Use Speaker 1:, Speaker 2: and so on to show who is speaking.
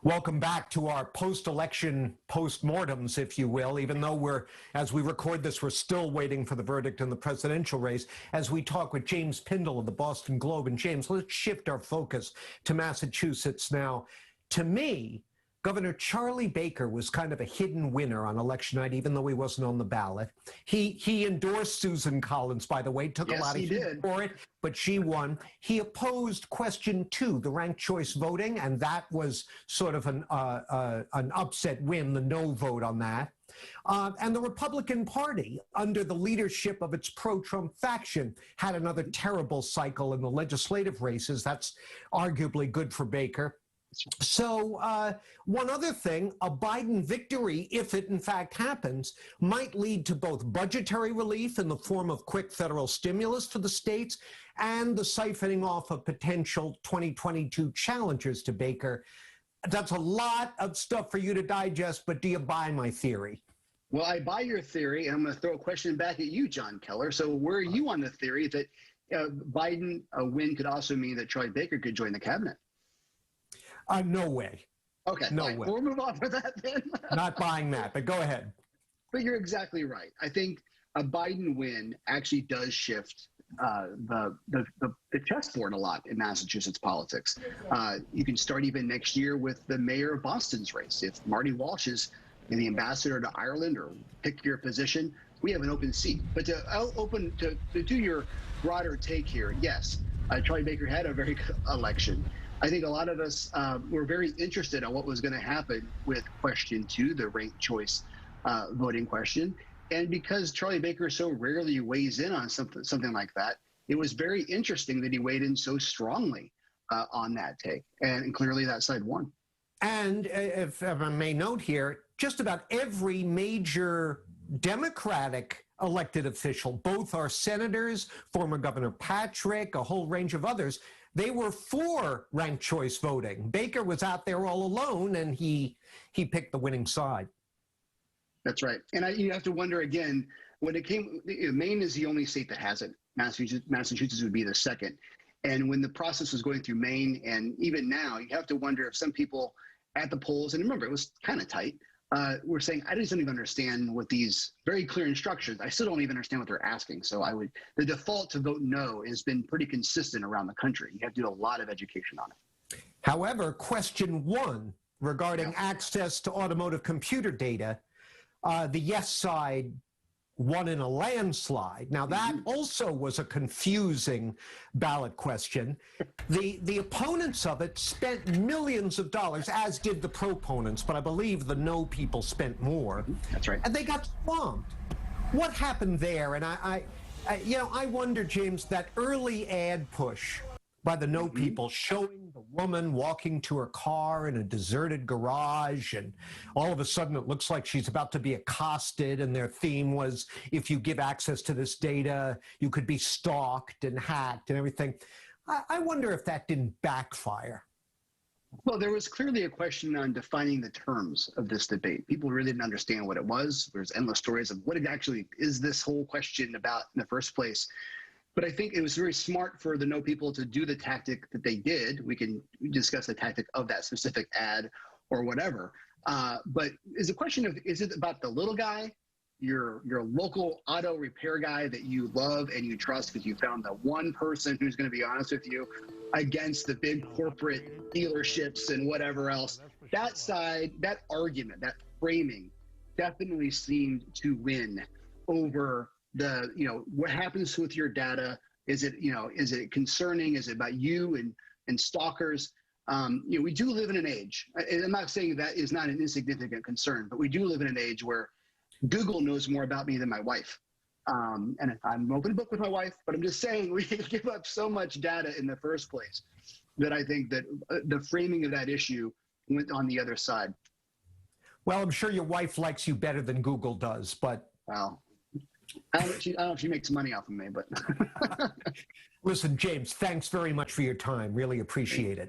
Speaker 1: Welcome back to our post-election post-mortems, if you will, even though as we record this, we're still waiting for the verdict in the presidential race, as we talk with James Pindell of the Boston Globe. And James, let's shift our focus to Massachusetts now. To me, Governor Charlie Baker was kind of a hidden winner on election night, even though he wasn't on the ballot. He endorsed Susan Collins, by the way, took a lot of heat for it, but she won. He opposed question 2, the ranked choice voting, and that was sort of an upset win, the no vote on that. And the Republican Party, under the leadership of its pro-Trump faction, had another terrible cycle in the legislative races. That's arguably good for Baker. So one other thing, a Biden victory, if it in fact happens, might lead to both budgetary relief in the form of quick federal stimulus to the states and the siphoning off of potential 2022 challengers to Baker. That's a lot of stuff for you to digest, but do you buy my theory?
Speaker 2: Well, I buy your theory, and I'm going to throw a question back at you, Jon Keller. So where are you on the theory that Biden win could also mean that Charlie Baker could join the cabinet?
Speaker 1: No way.
Speaker 2: Okay,
Speaker 1: no
Speaker 2: way.
Speaker 1: way.
Speaker 2: We'll move on from that then.
Speaker 1: Not buying that, but go ahead.
Speaker 2: But you're exactly right. I think a Biden win actually does shift the chessboard a lot in Massachusetts politics. You can start even next year with the mayor of Boston's race. If Marty Walsh is the ambassador to Ireland, or pick your position, we have an open seat. But to do your broader take here, yes, Charlie Baker had a very good election. I think a lot of us were very interested in what was going to happen with question 2, the ranked choice voting question. And because Charlie Baker so rarely weighs in on something like that, it was very interesting that he weighed in so strongly on that take. And clearly that side won.
Speaker 1: And if I may note here, just about every major Democratic elected official, both our senators, former Governor Patrick, a whole range of others, they were for ranked choice voting. Baker was out there all alone, and he picked the winning side.
Speaker 2: That's right. And you have to wonder again, when it came, Maine is the only state that has it. Massachusetts would be the second. And when the process was going through Maine, and even now, you have to wonder if some people at the polls, and remember, it was kind of tight, were saying, I just don't even understand what these very clear instructions, I still don't even understand what they're asking. So the default to vote no has been pretty consistent around the country. You have to do a lot of education on it.
Speaker 1: However, question 1 regarding access to automotive computer data, the yes side won in a landslide. Now that also was a confusing ballot question. The opponents of it spent millions of dollars, as did the proponents, but I believe the no people spent more.
Speaker 2: That's right.
Speaker 1: And they got swamped. What happened there? And I wonder, James, that early ad push by the no people, showing the woman walking to her car in a deserted garage, and all of a sudden it looks like she's about to be accosted, and their theme was, if you give access to this data, you could be stalked and hacked and everything. I wonder if that didn't backfire.
Speaker 2: Well, there was clearly a question on defining the terms of this debate. People really didn't understand what it was. There's endless stories of what it actually is this whole question about in the first place. But I think it was very smart for the no people to do the tactic that they did. We can discuss the tactic of that specific ad or whatever. But is the question of, is it about the little guy, your local auto repair guy that you love and you trust because you found the one person who's going to be honest with you, against the big corporate dealerships and whatever else? That side, that argument, that framing definitely seemed to win over what happens with your data. Is it concerning? Is it about you and stalkers? We do live in an age, and I'm not saying that is not an insignificant concern, but we do live in an age where Google knows more about me than my wife. And I'm an open book with my wife, but I'm just saying we give up so much data in the first place that I think that the framing of that issue went on the other side.
Speaker 1: Well, I'm sure your wife likes you better than Google does, but...
Speaker 2: Well, I don't know if she makes money off of me, but...
Speaker 1: Listen, James, thanks very much for your time. Really appreciate it.